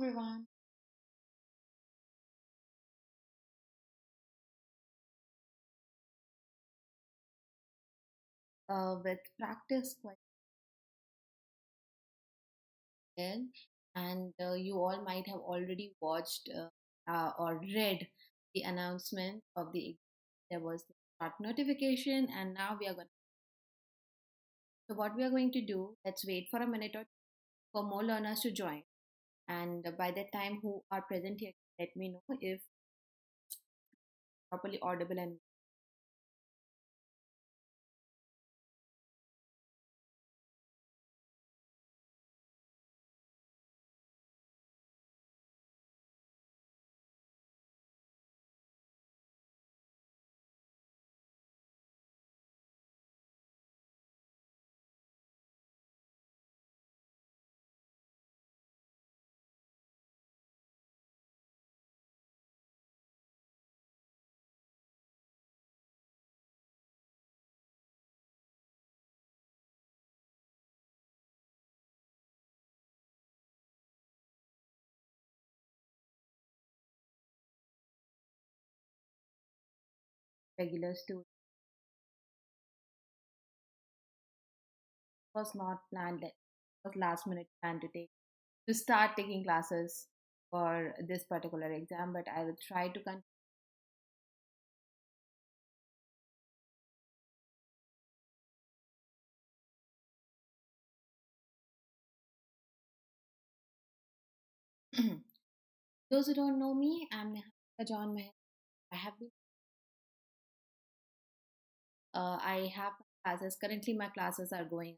everyone. With practice question, and you all might have already watched or read the announcement of the exam. There was the start notification, and now we are going. So what we are going to do? Let's wait for a minute or two for more learners to join, and by that time, who are present here, let me know if properly audible and regular students. Was not planned. It was last minute plan to start taking classes for this particular exam, but I will try to continue. Those who don't know me, I'm Niharika John Meher. I have been, I have classes. Currently, my classes are going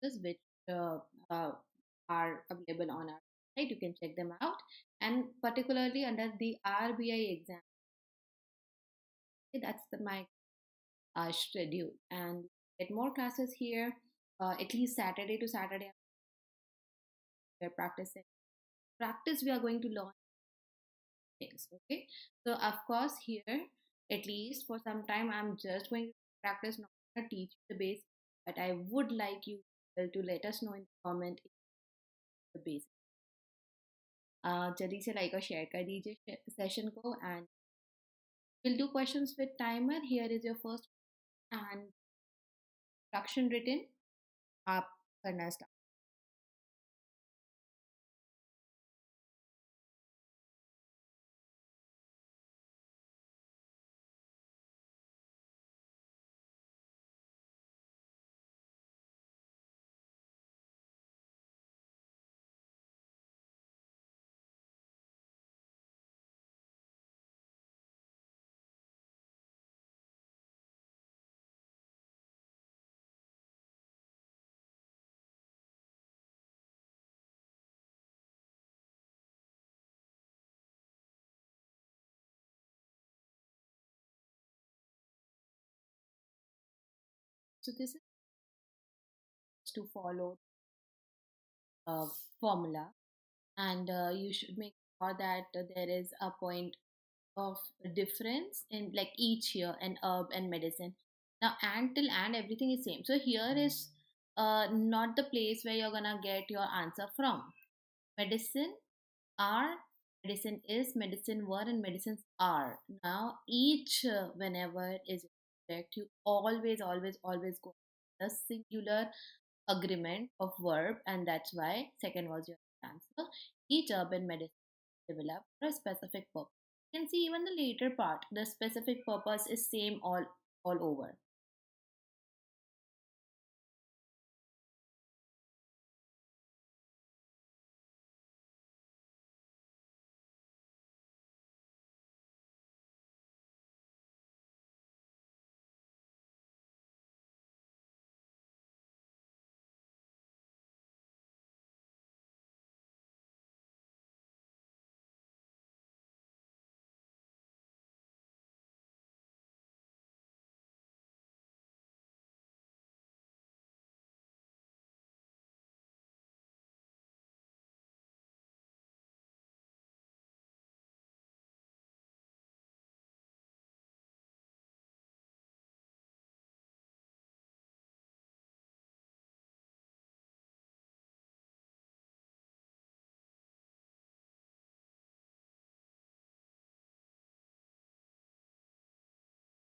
on, which uh, uh, are available on our site. You can check them out. And particularly under the RBI exam, okay, that's my schedule. And get more classes here. At least Saturday to Saturday, we're practicing. Practice, we are going to learn things. Okay, so of course here, at least for some time, I'm just going to practice, not gonna teach you the basics, but I would like you to let us know in the comment the basics. जल्दी से like और share कर दीजिए session को and we'll do questions with timer. Here is your first and instruction written. आप करना start. So this is to follow a formula, and you should make sure that there is a point of difference in like each year and herb and medicine. Now and till and everything is same. So here is not the place where you're gonna get your answer from. Medicine are, medicine is, medicine were, and medicines are. Now each whenever is correct, you always go the singular agreement of verb, and that's why second was your answer. Each urban medicine developed for a specific purpose. You can see even the later part, the specific purpose is same all over.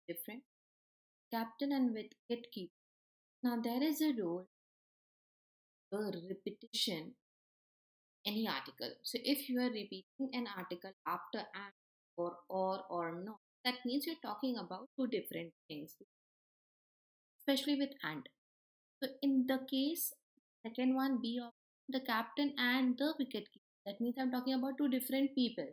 different. Captain and wicket keeper. Now there is a rule, repetition any article. So if you are repeating an article after and or not, that means you're talking about two different things, especially with and. So in the case, second one, be of the captain and the wicket keeper. That means I'm talking about two different people.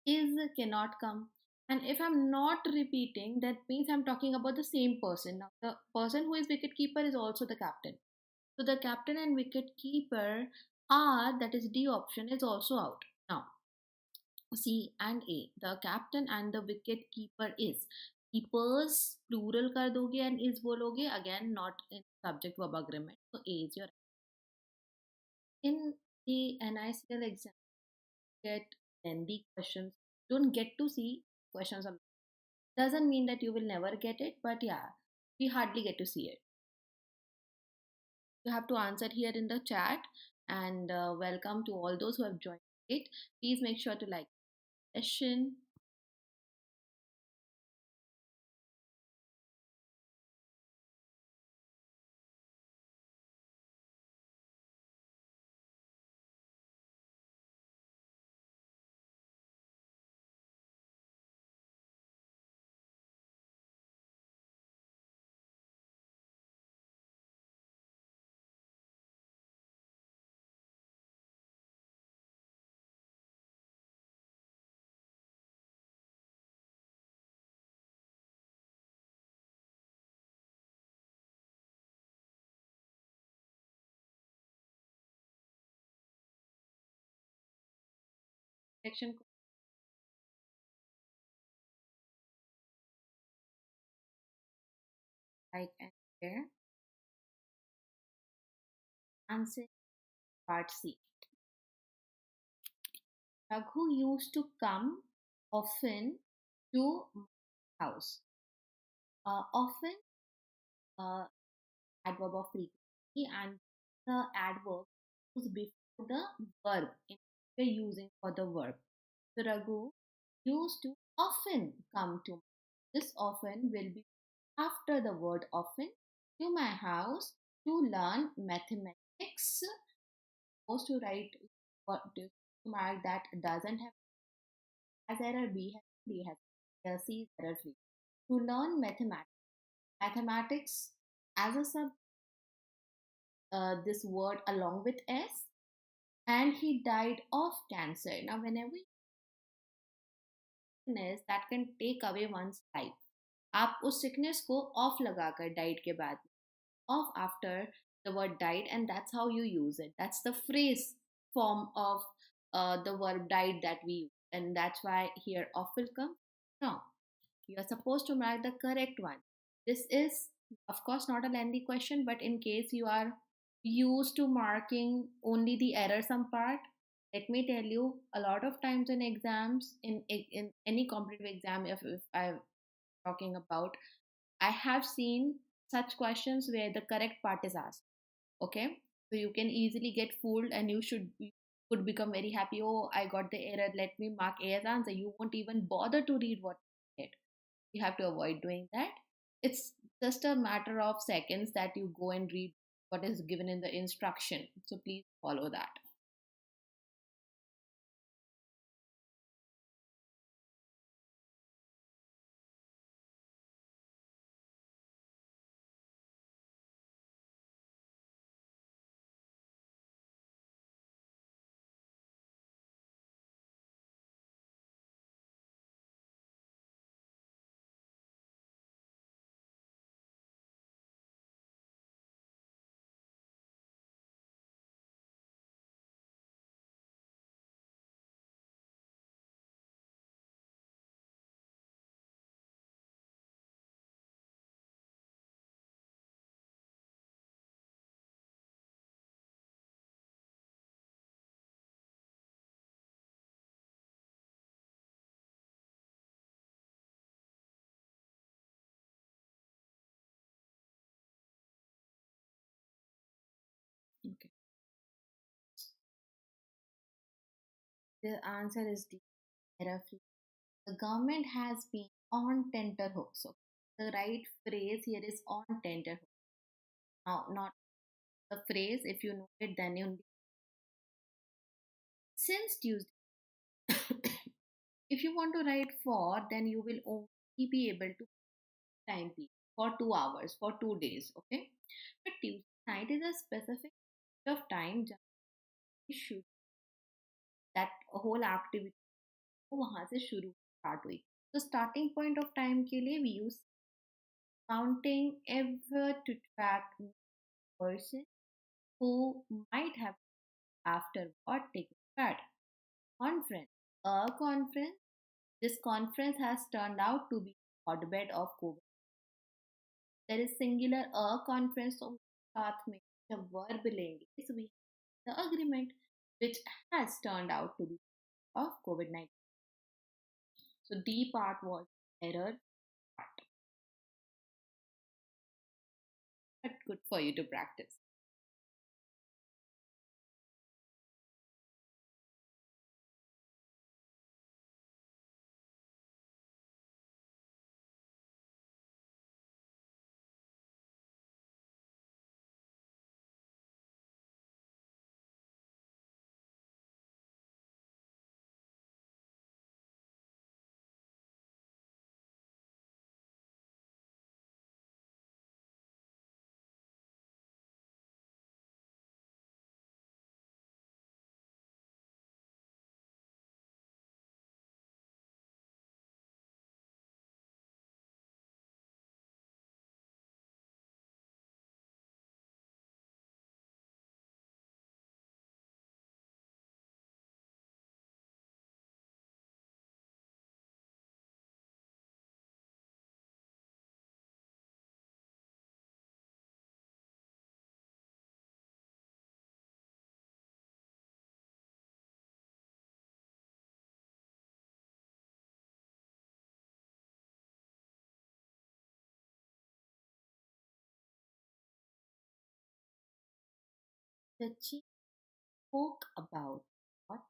Is cannot come. And if I'm not repeating, that means I'm talking about the same person. Now the person who is wicket keeper is also the captain. So the captain and wicket keeper are, that is D option, is also out. Now C and A, the captain and the wicket keeper is. Keepers plural कर दोगे and is बोलोगे, again not in subject verb agreement. So A is your. In the NICL exam, get lengthy questions. Don't get to see questions. Doesn't mean that you will never get it, but yeah, we hardly get to see it. You have to answer here in the chat, and welcome to all those who have joined it. Please make sure to like the session. Section like and share. Answer part C. Raghu used to come often to my house. Often, uh, adverb of frequency, and the adverb is before the verb in we're using for the verb. So Raghu used to often come to. This often will be after the word often to my house to learn mathematics. Supposed to write what to mark that doesn't have as error B has D has C is error free. To learn mathematics as a sub, this word along with S, and he died of cancer. Now whenever sickness that can take away one's life, आप उस sickness को off लगाकर died के बाद, off after the word died, and that's how you use it. That's the phrase form of the verb died that we use, and that's why here off will come. No, you are supposed to mark the correct one. This is, of course, not a lengthy question, but in case you are used to marking only the error sum part, let me tell you, a lot of times in exams, in any competitive exam, if I'm talking about, I have seen such questions where the correct part is asked. Okay, so you can easily get fooled, and could become very happy. Oh, I got the error. Let me mark A as answer. You won't even bother to read what it. You have to avoid doing that. It's just a matter of seconds that you go and read what is given in the instruction. So please follow that. Okay. The answer is D. Error free. The government has been on tenterhooks. The right phrase here is on tenterhook. Now, not the phrase. If you know it, then you since Tuesday. If you want to write for, then you will only be able to time period for 2 hours for 2 days. Okay, but Tuesday night is a specific of time issue that whole activity वहां से शुरू start हुई. So starting point of time के लिए we use counting ever to track person who might have afterward taken part. Conference. A conference. This conference has turned out to be hotbed of COVID. There is singular a conference of साथ में जब verb लेंगे so we have the agreement which has turned out to be of COVID-19. So D part was error part, but good for you to practice. The chief spoke about what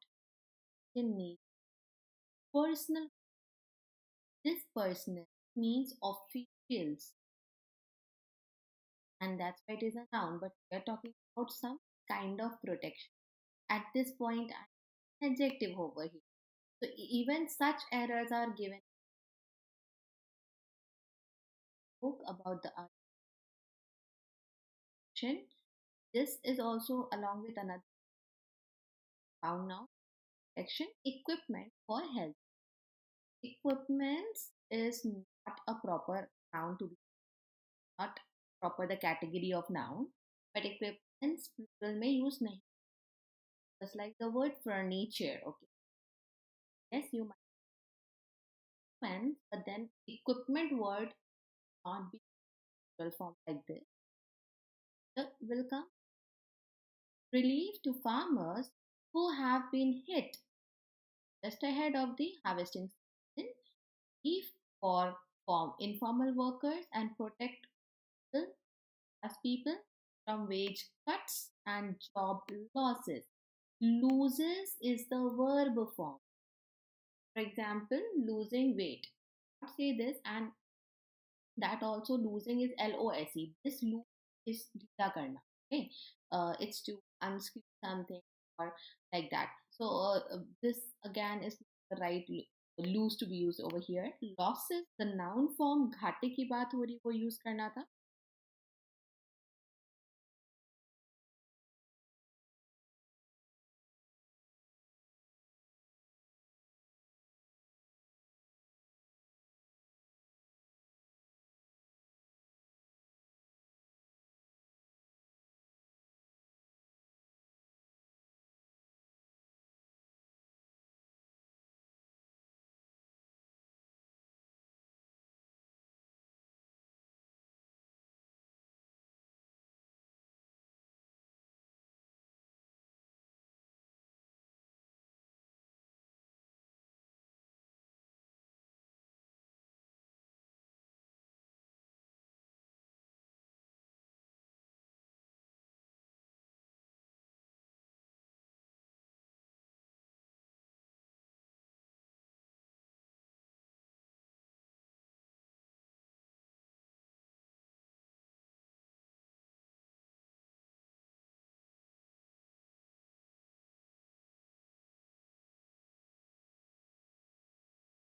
they need personal. This personal means officials, and that's why it is a noun. But we are talking about some kind of protection. At this point, an adjective over here. So even such errors are given. Spoke about the action. This is also along with another noun now. Action equipment for health. Equipments is not a proper noun to be not proper the category of noun, but equipments plural may use nahi. Just like the word furniture. Okay. Yes, you might equipments, but then equipment word not be plural form like this. The will come relief to farmers who have been hit just ahead of the harvesting season. If for informal workers and protect people as people from wage cuts and job losses. Loses is the verb form. For example, losing weight. Say this, and that also losing is LOSE. This lose is dhila karna. Okay, it's to unscrew something or like that. So this again is the right lose to be used over here. Losses, the noun form घाटे की बात हो रही वो use करना था.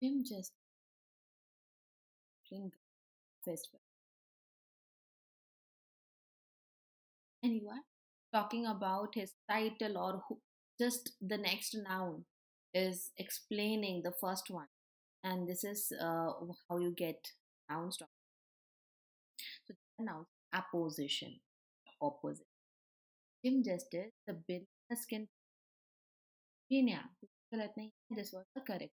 Jim just in festival. And you are talking about his title or who, just the next noun is explaining the first one. And this is how you get nouns. So the noun apposition, opposite. Jim Justice, the business can yeah, गलत नहीं. This was the correct.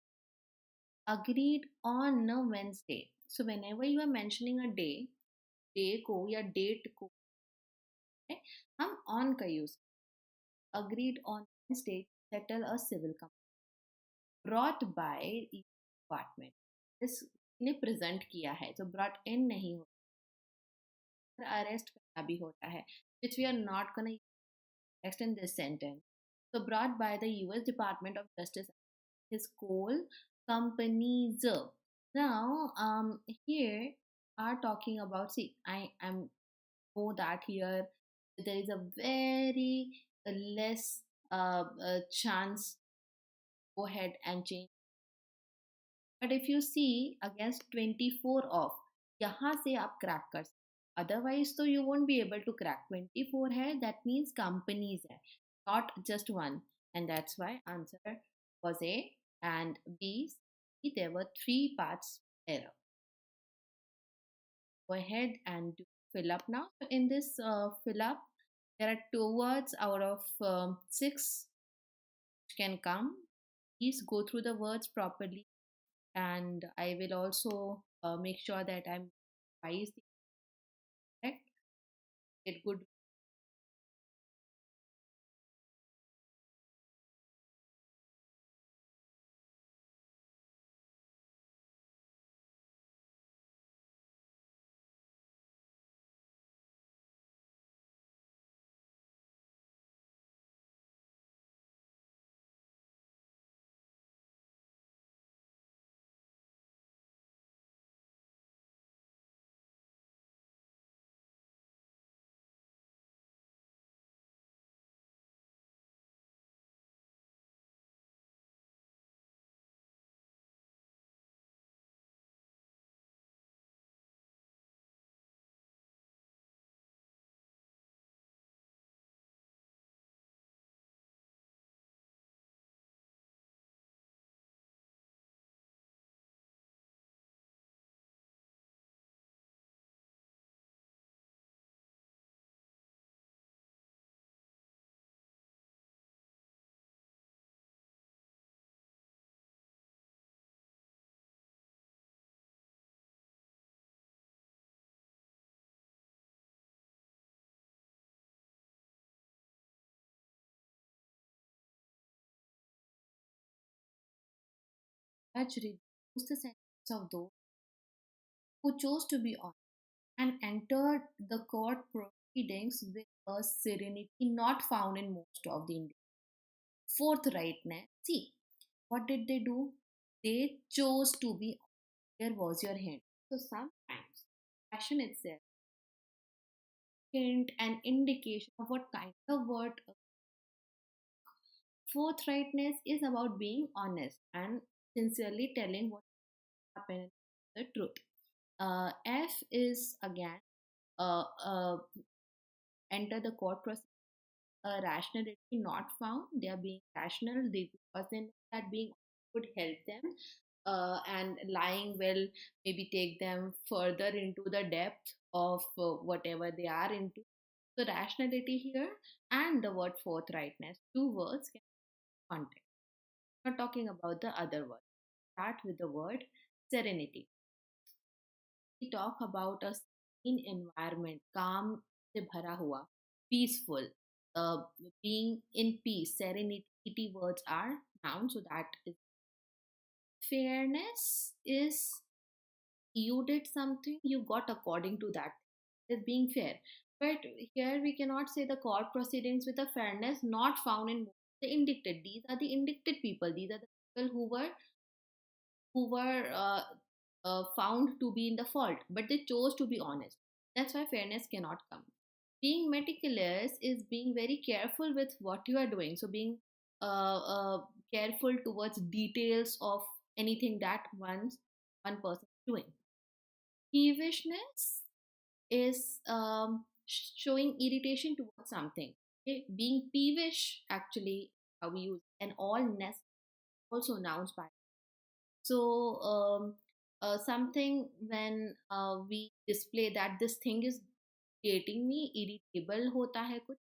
Agreed on a Wednesday. So whenever you are mentioning a day, day को या date को है, हम on का use. Agreed on Wednesday to settle a civil complaint brought by department. This ने present किया है, so brought in नहीं होता, arrest करना भी होता है, which we are not gonna text in this sentence. So brought by the US Department of Justice, his coal companies. Now, here are talking about. See, I am know that here there is a very less chance. Go ahead and change. But if you see against 24 of, यहाँ से आप crack कर सकते. Otherwise तो you won't be able to crack. 24 है, that means companies है, not just one, and that's why answer was A and B. There were three parts error. Go ahead and do fill up now. So in this fill up, there are two words out of six which can come. Please go through the words properly, and I will also make sure that I'm wise. Correct. Get good. Judge reduced the sentence of those who chose to be honest and entered the court proceedings with a serenity not found in most of the Indians. Forthrightness. See, what did they do? They chose to be. There was your hint. So sometimes passion itself hint an indication of what kind of word. Forthrightness is about being honest and sincerely telling what happened, the truth. F is again enter the court process. Rationality not found. They are being rational because they know that being would help them, and lying will maybe take them further into the depth of whatever they are into. So rationality here and the word forthrightness, two words can context. Not talking about the other word. Start with the word serenity. We talk about a serene environment, calm से भरा हुआ, peaceful, uh, being in peace. Serenity words are noun, so that is fairness is you did something, you got according to that. Is being fair. But here we cannot say the court proceedings with a fairness not found in the indicted. These are the indicted people. These are the people who were found to be in the fault, but they chose to be honest. That's why fairness cannot come. Being meticulous is being very careful with what you are doing. So being careful towards details of anything that one person is doing. Peevishness is showing irritation towards something. Okay? Being peevish, actually, how we use, and all ness also nouns by. So something when we display that this thing is irritating me, irritable होता है कुछ.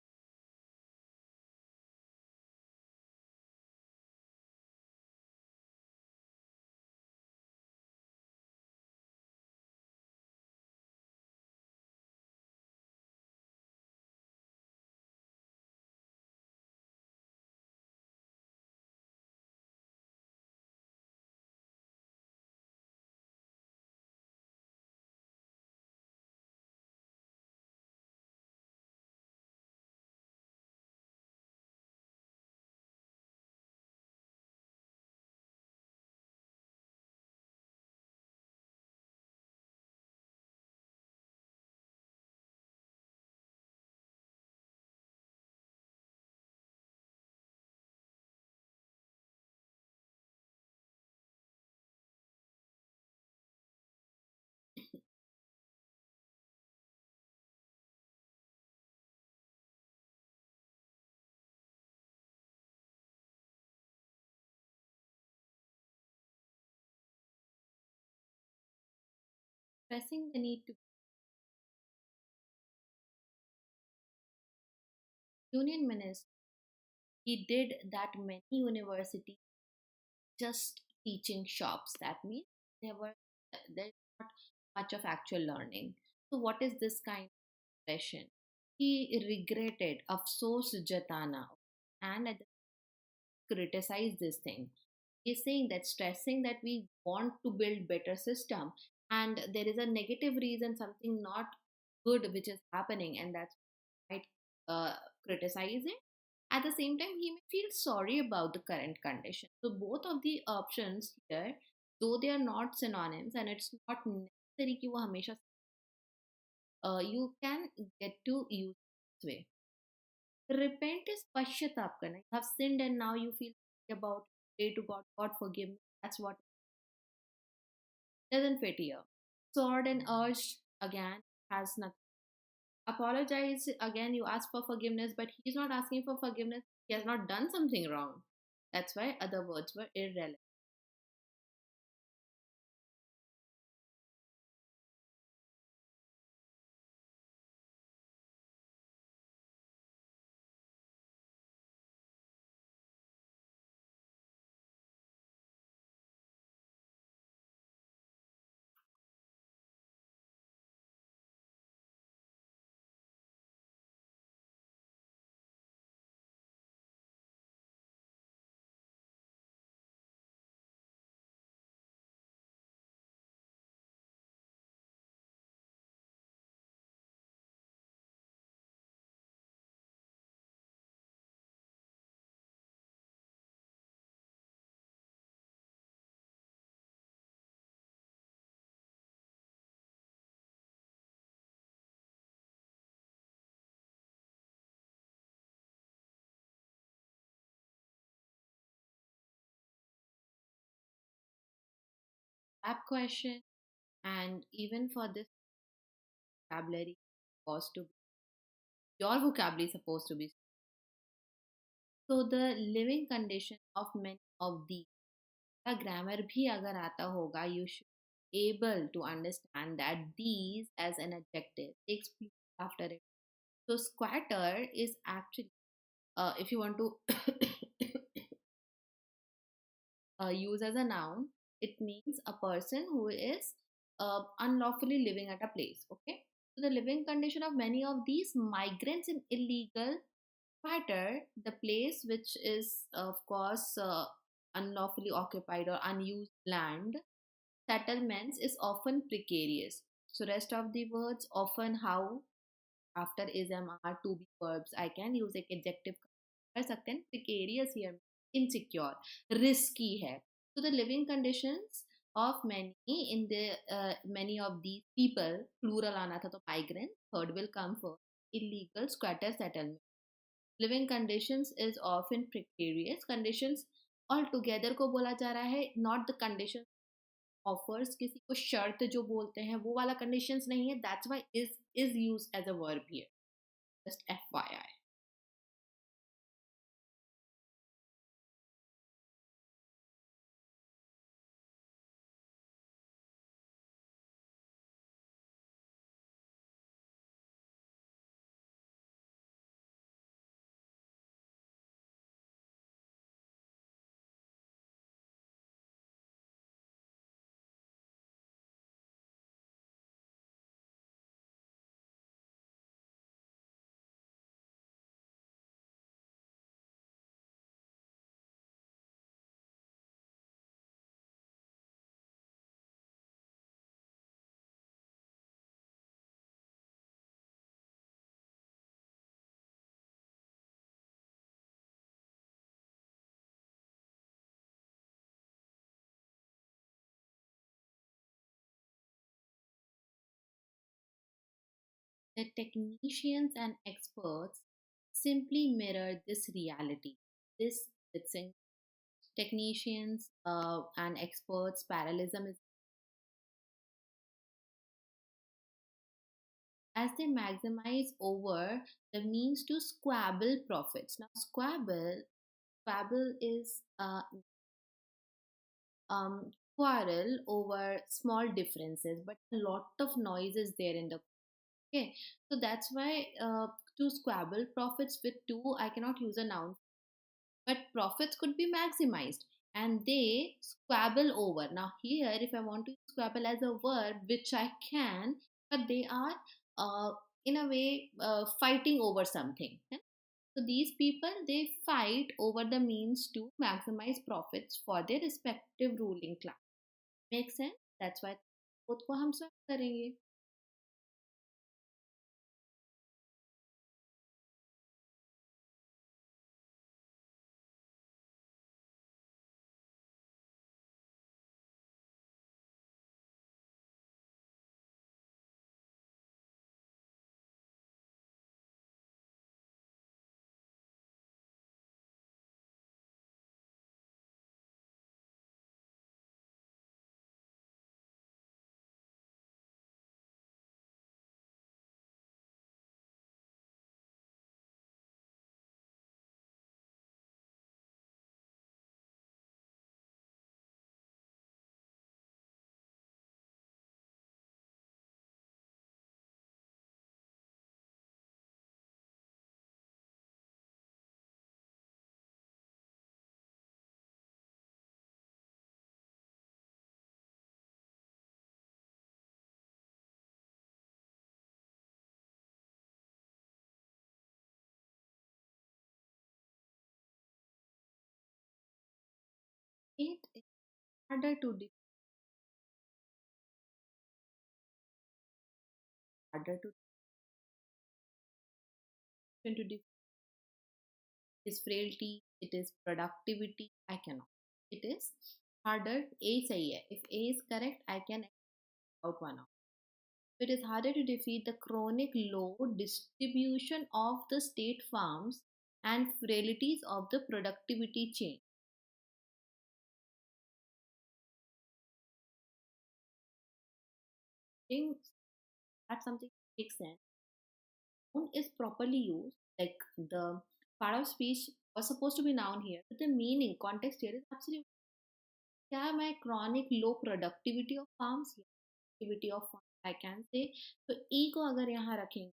Pressing the need to union minister. He did that many universities just teaching shops. That means there's not much of actual learning. So what is this kind of expression? He regretted, afsos jatana, and criticize this thing. He's saying that, stressing that we want to build better system, and there is a negative reason, something not good which is happening, and that's right, criticize it. At the same time, he may feel sorry about the current condition. So both of the options here, though they are not synonyms, and it's not necessary कि वो हमेशा you can get to use this way. Repent is pashyatap karna. You have sinned and now you feel sorry about it. Pray to God, God forgive me. That's what doesn't fit here. Sword and urge again has nothing. Apologize again, you ask for forgiveness, but he's not asking for forgiveness. He has not done something wrong. That's why other words were irrelevant. App question, and even for this vocabulary, supposed to your vocabulary is supposed to be. So the living condition of many of these, का grammar भी अगर आता होगा, you should be able to understand that these as an adjective takes place after it. So squatter is actually, if you want to use as a noun, it means a person who is unlawfully living at a place. Okay, so the living condition of many of these migrants in illegal squatter, the place which is of course unlawfully occupied or unused land, settlements, is often precarious. So rest of the words, often, how, after is, am, are, to be verbs, I can use एक adjective कर सकते हैं. Precarious here, insecure, risky है. So the living conditions of many in the many of these people, plural आना था तो migrant, third will come first, illegal squatter settlement. Living conditions is often precarious conditions all together को बोला जा रहा है, not the condition offers, किसी को शर्त जो बोलते हैं वो वाला कंडीशंस नहीं है, that's why is use as a verb here, just FYI. The technicians and experts simply mirror this reality. This it's in technicians and experts parallelism is as they maximize over the means to squabble profits. Now, squabble is quarrel over small differences, but a lot of noise is there in the okay. So that's why to squabble profits with two, I cannot use a noun, but profits could be maximized and they squabble over. Now, here, if I want to squabble as a verb, which I can, but they are in a way fighting over something. Yeah? So, these people they fight over the means to maximize profits for their respective ruling class. Make sense? That's why both को हम swap करेंगे. It is harder to harder to define is frailty, it is productivity. I cannot. It is harder. A सही है. If A is correct, I can out one out. It is harder to defeat the chronic low distribution of the state farms and frailties of the productivity chain. I think that's something that makes sense. Noun is properly used, like the part of speech was supposed to be noun here, but the meaning, context here is absolutely. क्या मैं chronic low productivity of farms या productivity of farms I can say. तो e को अगर यहाँ रखेंगे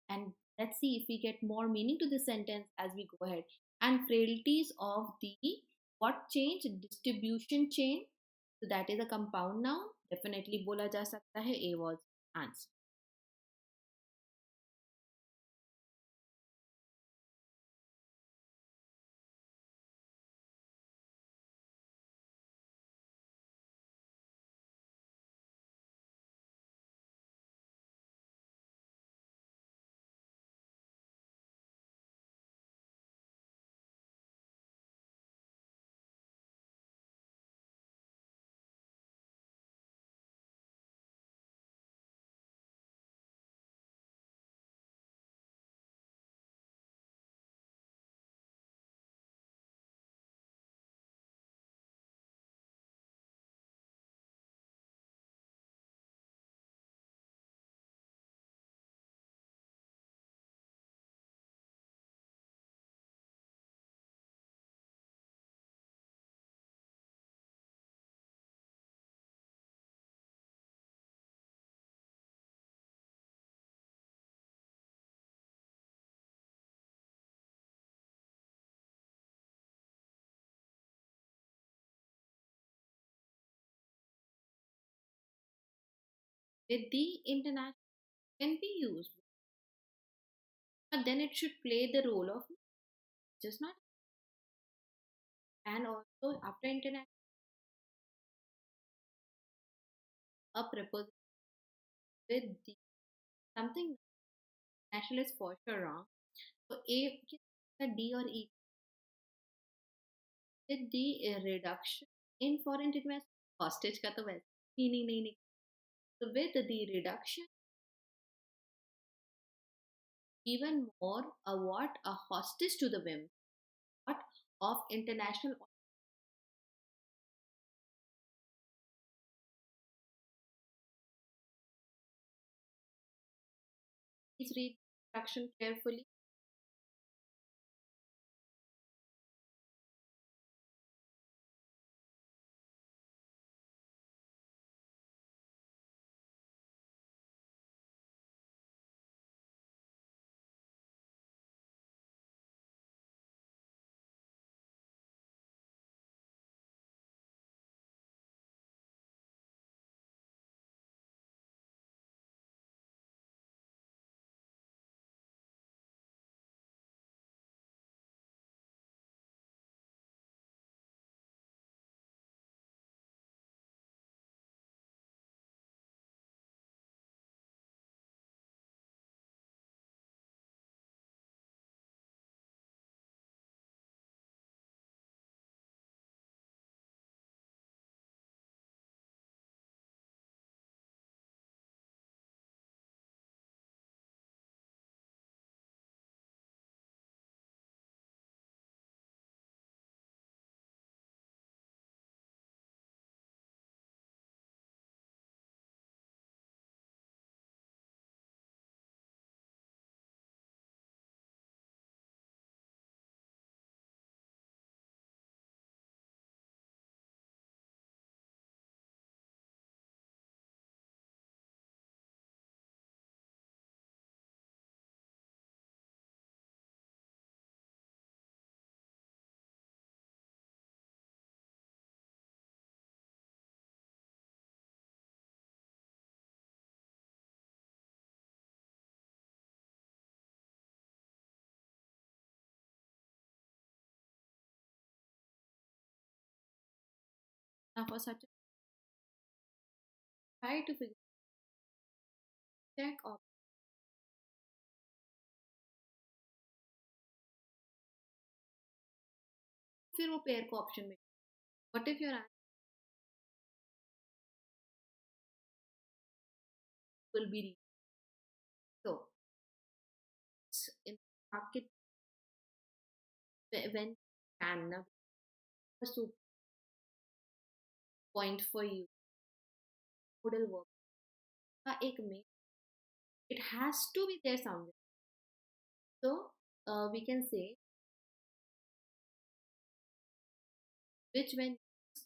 and let's see if we get more meaning to this sentence as we go ahead. And frailties of the what change distribution chain, so that is a compound noun, definitely बोला जा सकता है. A was answer. with the international can be used, but then it should play the role of just not. And also after international, a preposition with the something national is for sure wrong. So A the D or E with the reduction in foreign investment hostage का तो वैसे meaning नहीं निकला. So with the reduction, even more a what a hostage to the whim what of international. Please read the instruction carefully. Now for such a try to figure check or फिर वो pair को option में what if your answer will be so in market when can now a super point for you model work का एक में it has to be there somewhere. So we can say which when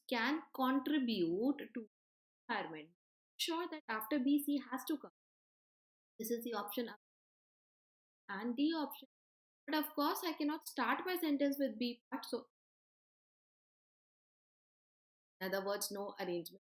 can contribute to environment. Sure that after B, C has to come. This is the option and D option. But of course, I cannot start my sentence with B part. So, in other words, no arrangement.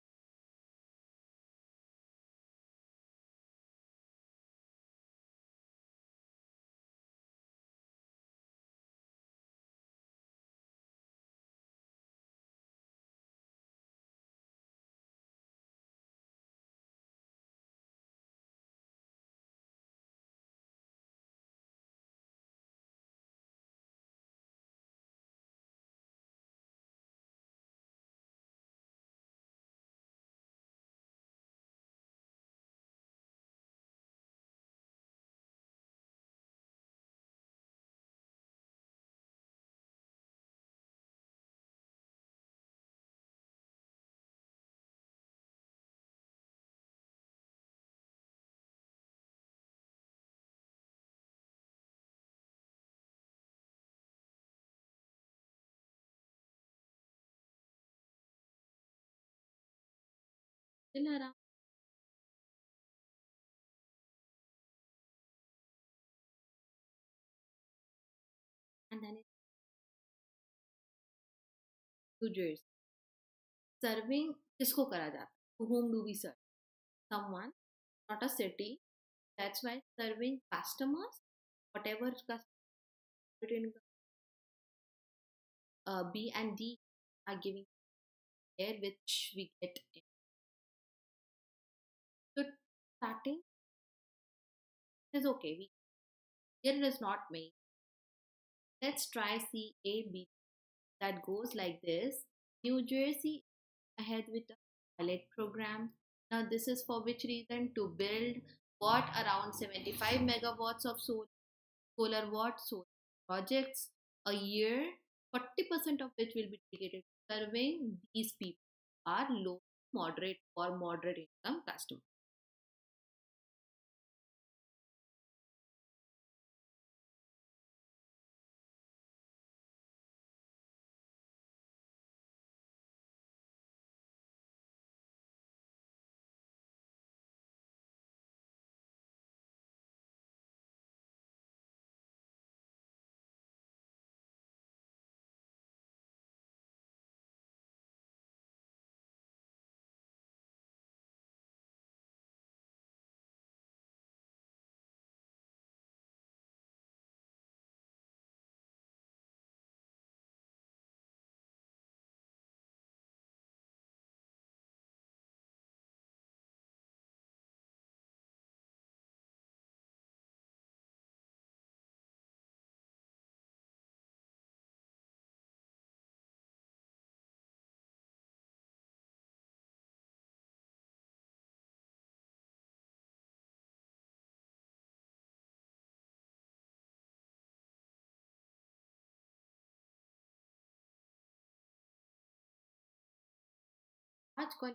Still around. And then it's users. Serving किसको करा जाता है? To whom do we serve? Someone not a city. That's why serving customers, whatever customer between B and D are giving care, which we get in. So starting is okay. Here it is not made. Let's try CAB. That goes like this. New Jersey ahead with a pilot program. Now this is for which reason? To build what around 75 megawatts of solar projects a year, 40% of which will be dedicated to serving these people are low, moderate or moderate income customers. आज कौन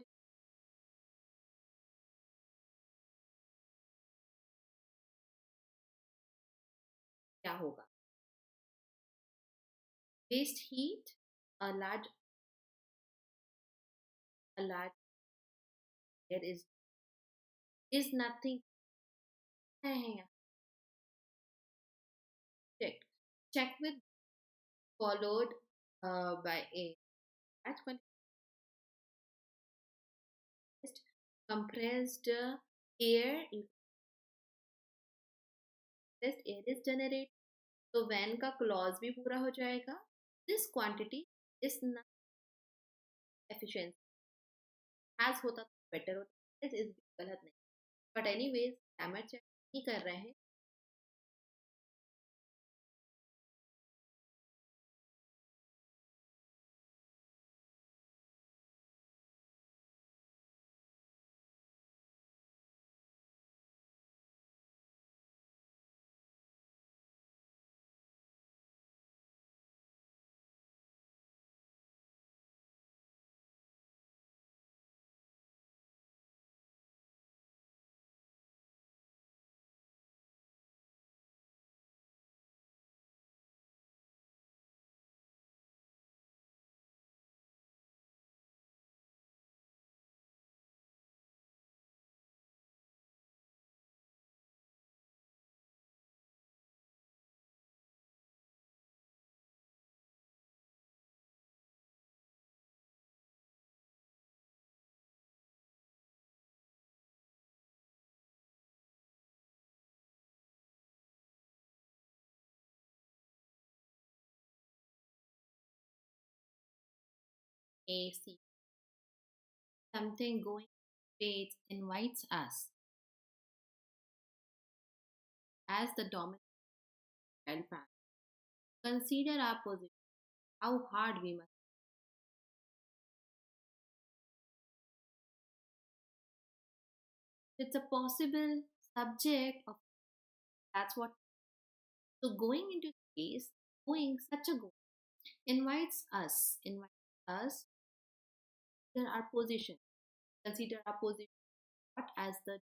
क्या होगा? Waste heat, a large there is nothing है यहाँ. Check with followed by a large compressed air. Compressed air is generated. तो when का clause भी पूरा हो जाएगा. This quantity is not efficient. As होता तो better होता. This is गलत नहीं. But anyways, grammar check नहीं कर रहे हैं. AC. Something going fades invites us as the dominant child parent. Consider our position, how hard we must. It's a possible subject of that's what. So going into space, going such a goal invites us consider our position. Consider our position not as the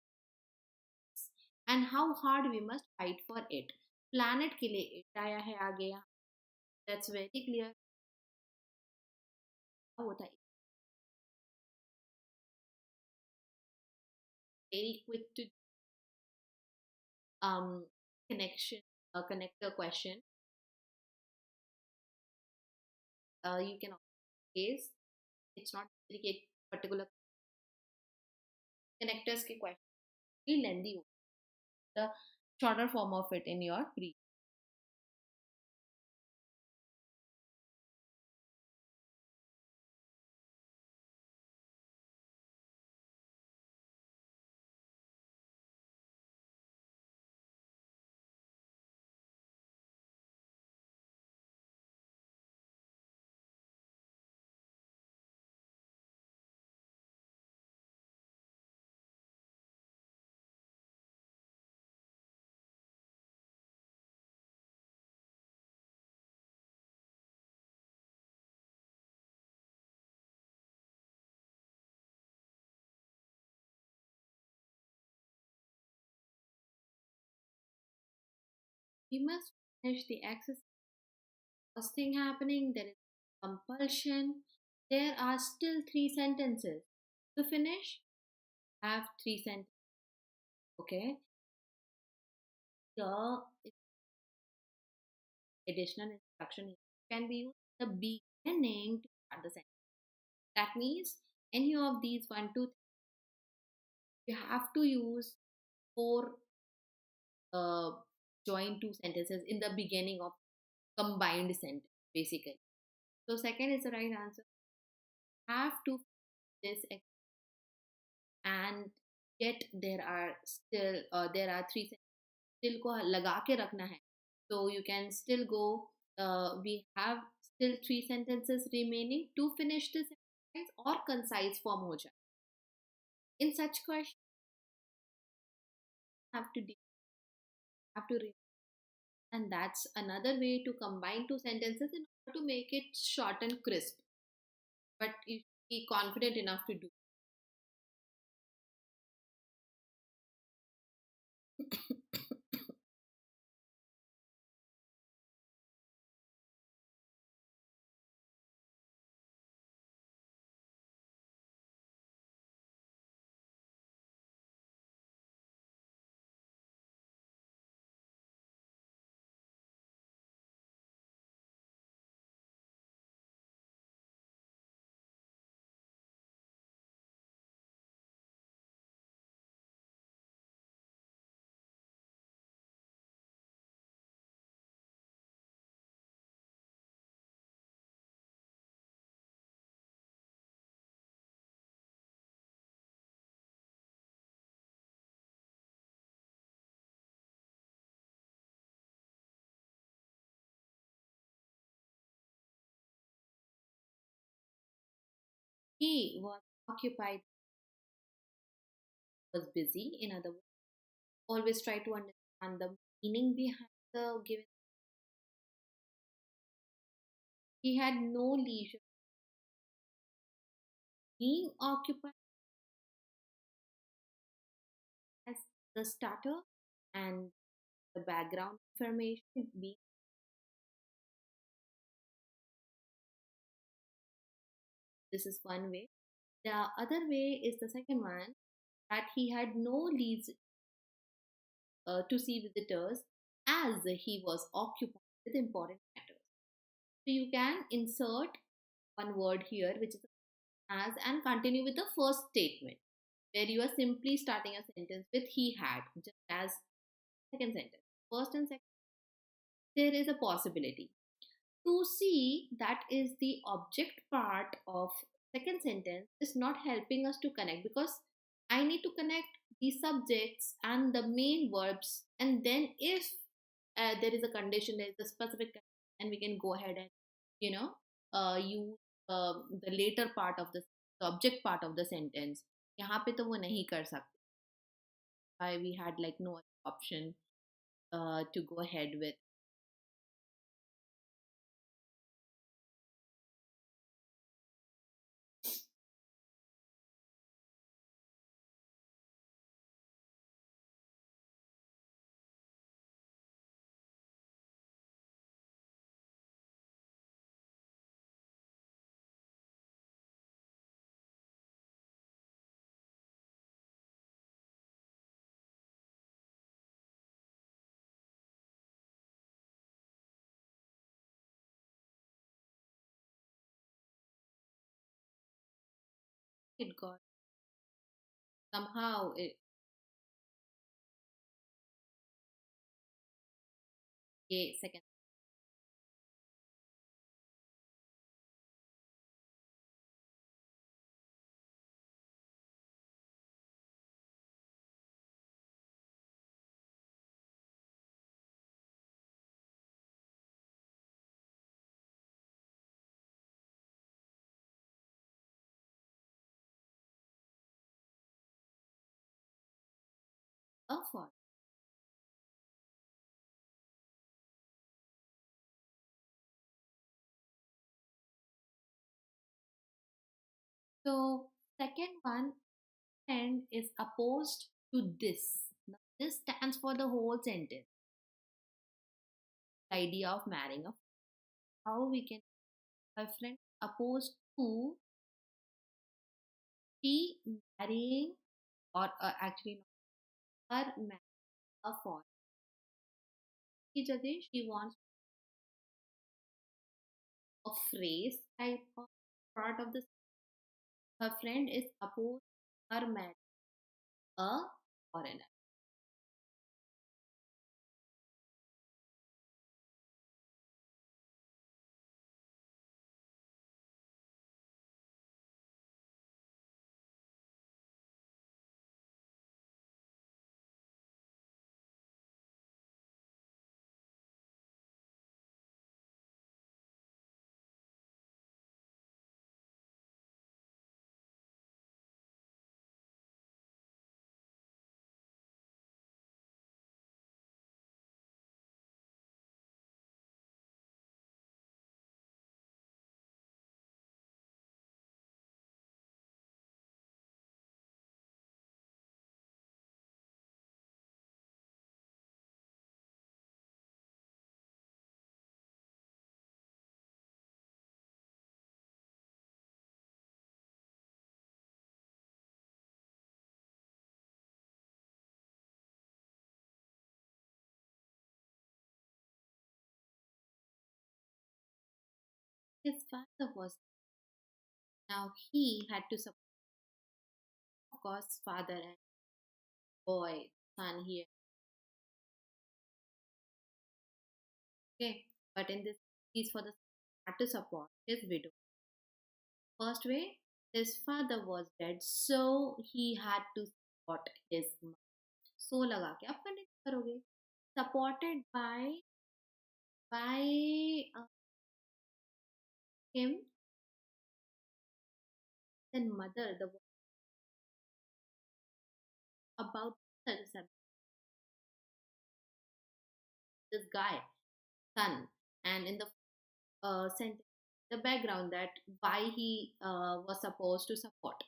and how hard we must fight for it. Planet के लिए it आया है आगे यहाँ. That's very clear. क्या होता है? Very quick to um connect the question. You can case it's not dedicated particular connectors के question. very lengthy. The shorter form of it in your pre. We must finish the exercise. First thing happening, there is compulsion. There are still three sentences to finish. Have three sentences. Okay. The additional instruction can be used at the beginning to start the sentence. That means any of these one, two, you have to use four uh, join two sentences in the beginning of combined sentence, basically. So second is the right answer. Have to this and yet there are three sentences still को लगा के रखना है. So you can still go. We have still three sentences remaining to finish this exercise or concise form हो जाए. In such questions, have to have to read, and that's another way to combine two sentences in order to make it short and crisp. But you should be confident enough to do. He was occupied, was busy. In other words, always try to understand the meaning behind the given. He had no leisure. Being occupied as the starter and the background information being. This is one way. The other way is the second one, that he had no leads to see visitors as he was occupied with important matters. So you can insert one word here, which is as, and continue with the first statement, where you are simply starting a sentence with he had, just as second sentence. First and second, there is a possibility. To see, that is the object part of second sentence, is not helping us to connect, because I need to connect the subjects and the main verbs, and then if there is a condition, there is a specific condition, and we can go ahead and you know use the later part of the object part of the sentence. यहाँ पे तो वो नहीं कर सकते. Why we had like no option to go ahead with. It got somehow it ये second. For so second one and is opposed to this. Now, this stands for the whole sentence. The idea of marrying a how we can a friend opposed to she marrying or actually not her marrying a foreign. She wants a phrase type of part of the her friend is opposed her marrying a foreigner. His father was now he had to support of course father and boy son here. Okay, but in this case for the had to support his widow. First way, his father was dead, so he had to support his mother. So लगा के आप continue करोगे. Supported by him, then mother the about this guy son, and in the sentence the background that why he was supposed to support.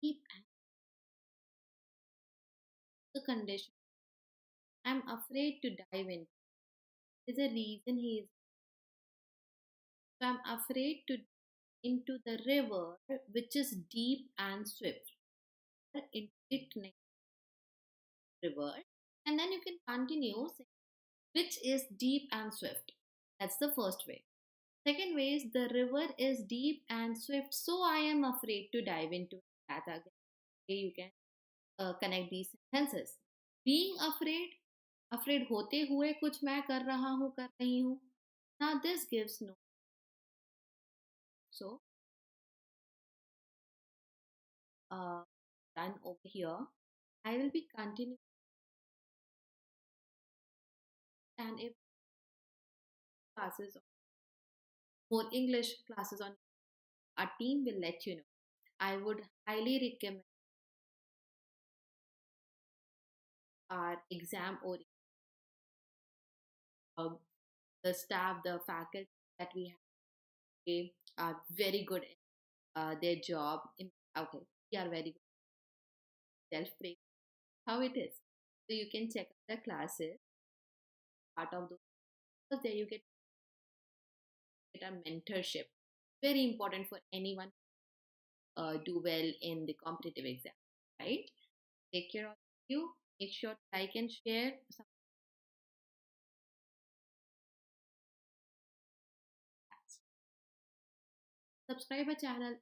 Keep the condition. I'm afraid to dive in. There's a reason he is. So I'm afraid to into the river, which is deep and swift. Into it next river, and then you can continue, which is deep and swift. That's the first way. Second way is the river is deep and swift, so I am afraid to dive into it. That again, you can connect these sentences. Being afraid, afraid होते हुए कुछ मैं कर रहा हूँ कर रही हूँ. Now this gives no. So done over here. I will be continuing, and if classes, more English classes on our team will let you know. I would highly recommend our exam oriented, the staff, the faculty that we have, they are very good at their job. Okay, we are very good self praise. How it is. So you can check out the classes, part of those. Because there you get a mentorship. Very important for anyone do well in the competitive exam, right? Take care of you. Make sure to like and share. Subscribe our channel